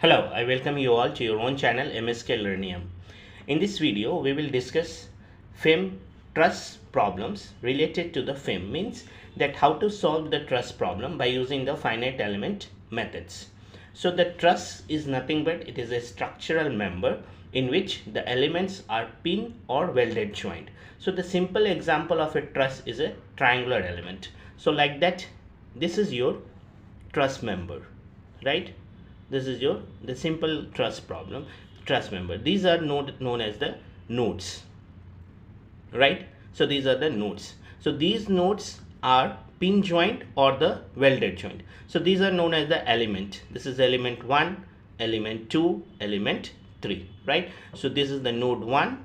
Hello, I welcome you all to your own channel MSK Learnium. In this video, we will discuss Fem Truss problems related to the Fem, means that how to solve the truss problem by using the finite element methods. So the truss is nothing but it is a structural member in which the elements are pin or welded joint. So the simple example of a truss is a triangular element. So like that, this is your truss member, right? This is the simple truss member. These are known as the nodes, right? So these are the nodes. So these nodes are pin joint or the welded joint. So these are known as the element. This is element 1, element 2, element 3, right? So this is the node 1,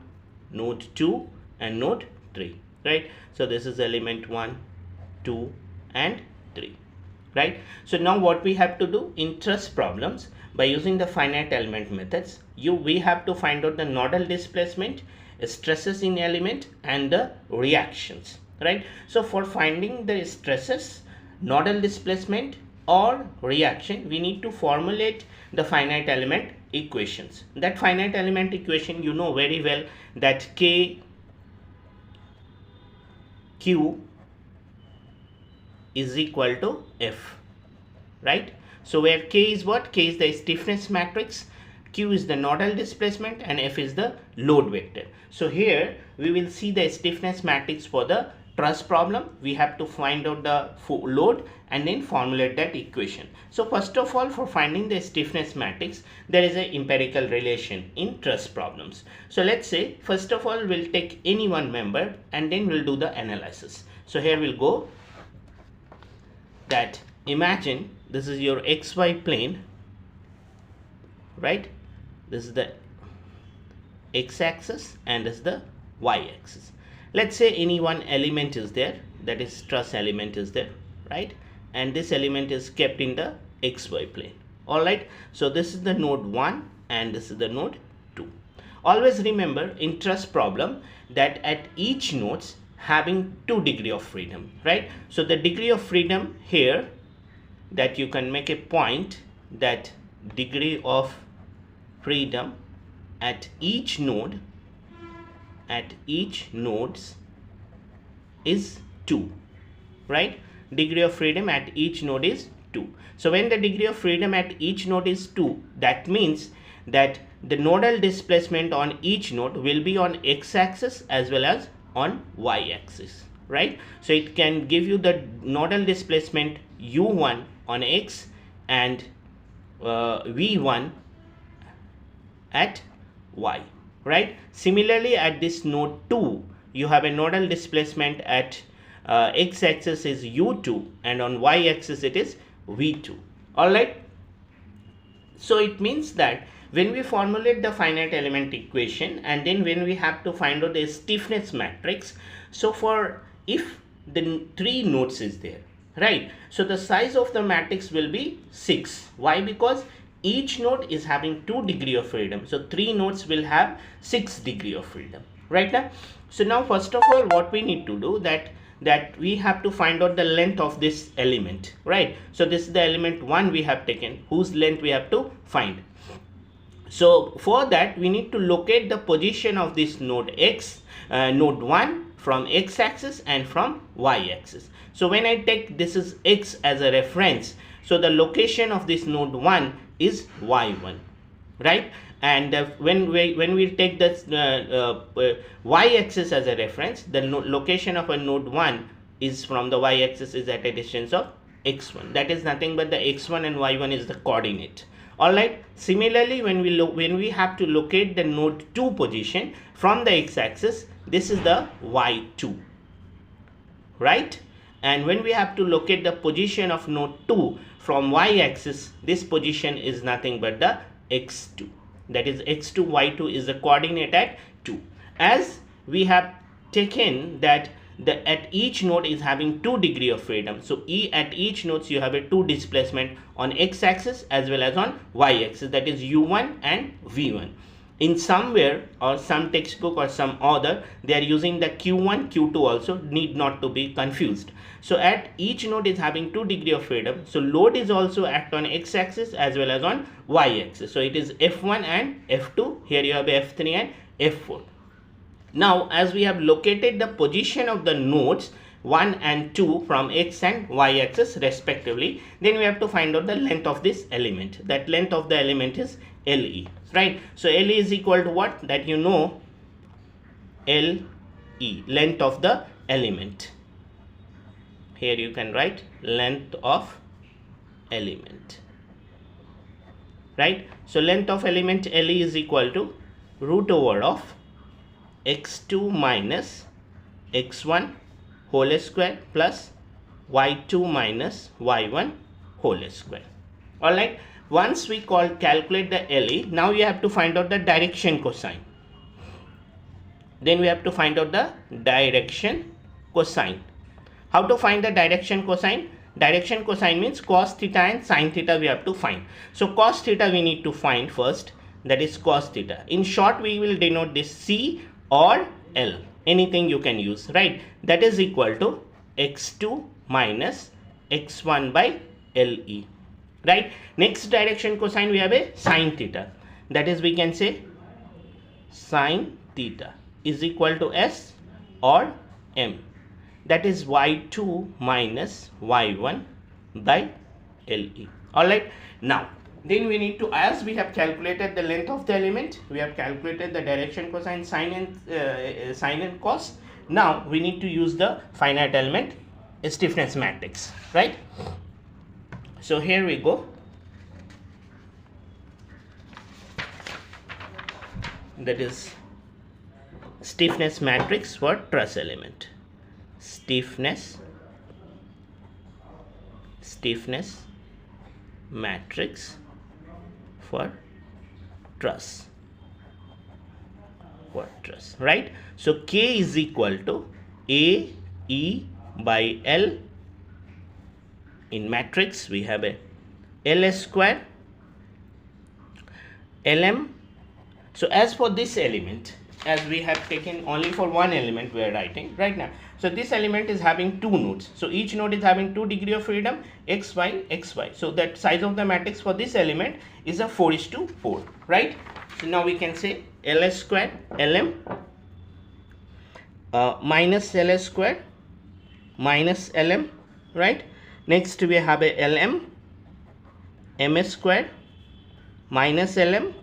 node 2 and node 3, right? So this is element 1, 2 and 3, right? So now what we have to do in truss problems, by using the finite element methods, we have to find out the nodal displacement, stresses in element and the reactions, right? So for finding the stresses, nodal displacement or reaction, we need to formulate the finite element equations. That finite element equation, you know very well that K Q is equal to F, right? So where K is what? K is the stiffness matrix, Q is the nodal displacement and F is the load vector. So here we will see the stiffness matrix for the truss problem. We have to find out the load and then formulate that equation. So first of all, for finding the stiffness matrix, there is an empirical relation in truss problems. So let's say first of all we'll take any one member and then we'll do the analysis. So here we'll go that imagine this is your XY plane, right? This is the x-axis and this is the y-axis. Let's say any one element is there, that is truss element is there, right? And this element is kept in the XY plane. All right, so this is the node 1 and this is the node 2. Always remember in truss problem that at each nodes having 2 degree of freedom, right? So the degree of freedom here, that you can make a point that degree of freedom at each node is 2, right? Degree of freedom at each node is 2. So when the degree of freedom at each node is 2, that means that the nodal displacement on each node will be on x-axis as well as on y-axis, right? So it can give you the nodal displacement u1 on x and v1 at y, right? Similarly, at this node 2, you have a nodal displacement at x-axis is u2 and on y-axis it is v2. All right. So it means that when we formulate the finite element equation and then when we have to find out the stiffness matrix, so for if the 3 nodes is there, right? So the size of the matrix will be 6. Why? Because each node is having 2 degree of freedom. So 3 nodes will have 6 degree of freedom, right? Now, so now first of all what we need to do that we have to find out the length of this element, right? So this is the element 1 we have taken, whose length we have to find. So for that we need to locate the position of this node x, node 1 from x-axis and from y-axis. So when I take this is x as a reference, so the location of this node 1 is y1, right? And when we take this y-axis as a reference, the location of a node 1 is from the y-axis is at a distance of x1. That is nothing but the x1 and y1 is the coordinate. All right. Similarly, when we have to locate the node 2 position from the x-axis, this is the y2, right? And when we have to locate the position of node 2 from y-axis, this position is nothing but the x2. That is x2, y2 is the coordinate at 2. As we have taken that at each node is having 2 degree of freedom. So at each nodes you have a 2 displacement on x-axis as well as on y-axis, that is u1 and v1. in somewhere or some textbook or some other they are using the q1 q2 also, need not to be confused. So at each node is having 2 degree of freedom, so load is also act on x-axis as well as on y-axis. So it is f1 and f2, here you have f3 and f4. Now as we have located the position of the nodes 1 and 2 from x and y axis respectively, then we have to find out the length of this element. That length of the element is LE, right? So LE is equal to what? That you know, LE, length of the element. Here you can write length of element, right? So length of element LE is equal to root over of x2 minus x1 whole square plus y2 minus y1 whole square. Alright, once we calculate the LE, now you have to find out the direction cosine. Then we have to find out the direction cosine. How to find the direction cosine? Direction cosine means cos theta and sin theta we have to find. So cos theta we need to find first, that is cos theta. In short we will denote this C or L, anything you can use, right? That is equal to x2 minus x1 by LE, right? Next direction cosine we have a sin theta, that is we can say sin theta is equal to S or M, that is y2 minus y1 by LE. Alright, now then we need to, as we have calculated the length of the element, we have calculated the direction cosine, sin and cos. Now we need to use the finite element stiffness matrix, right? So here we go. That is stiffness matrix for truss element. Stiffness matrix for truss, right? So K is equal to A E by L. In matrix we have a L square LM. So as for this element, as we have taken only for one element we are writing right now. So this element is having 2 nodes. So each node is having 2 degree of freedom, x, y, x, y. So that size of the matrix for this element is a 4:4, right? So now we can say L square LM minus L square minus LM, right? Next we have a LM M square minus LM,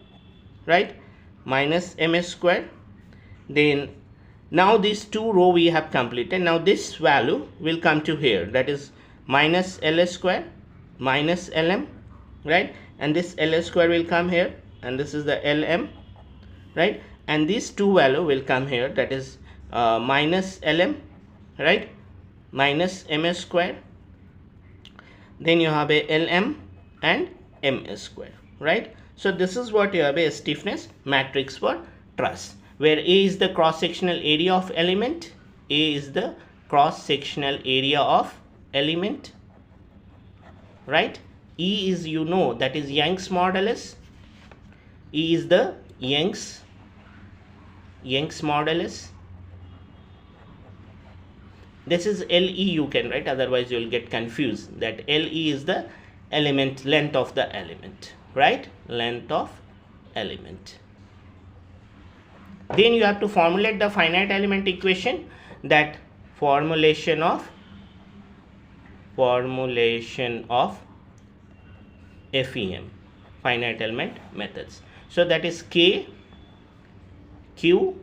right? Minus M square. Then now these 2 row we have completed. Now this value will come to here, that is minus L square minus LM, right? And this L square will come here, and this is the LM, right? And these 2 value will come here, that is minus LM, right? Minus M square. Then you have a LM and M square, right? So this is what you have a stiffness matrix for truss, where A is the cross-sectional area of element, A is the cross-sectional area of element, right? E is, you know, that is Young's modulus, E is the Young's modulus. This is LE you can write, otherwise you will get confused, that LE is the element, length of the element, right? Length of element. Then you have to formulate the finite element equation, that formulation of FEM, finite element methods. So that is K Q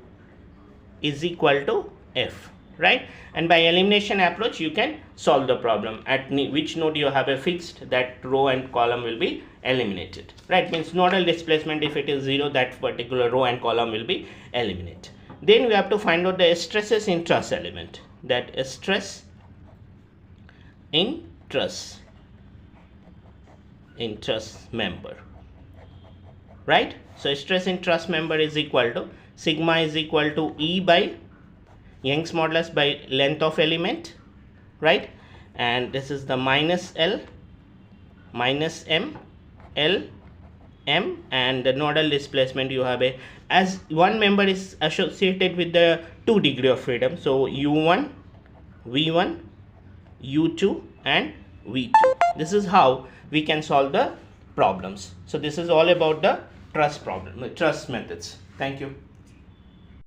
is equal to F, right? And by elimination approach you can solve the problem. At which node you have a fixed, that row and column will be eliminated, right? Means nodal displacement, if it is 0, that particular row and column will be eliminated. Then we have to find out the stresses in truss element, that stress in truss member, right? So stress in truss member is equal to sigma is equal to E by Young's modulus by length of element, right? And this is the minus L minus M L M, and the nodal displacement you have a as one member is associated with the 2 degree of freedom. So u1, v1, u2 and v2. This is how we can solve the problems. So this is all about the truss problem, truss methods. Thank you.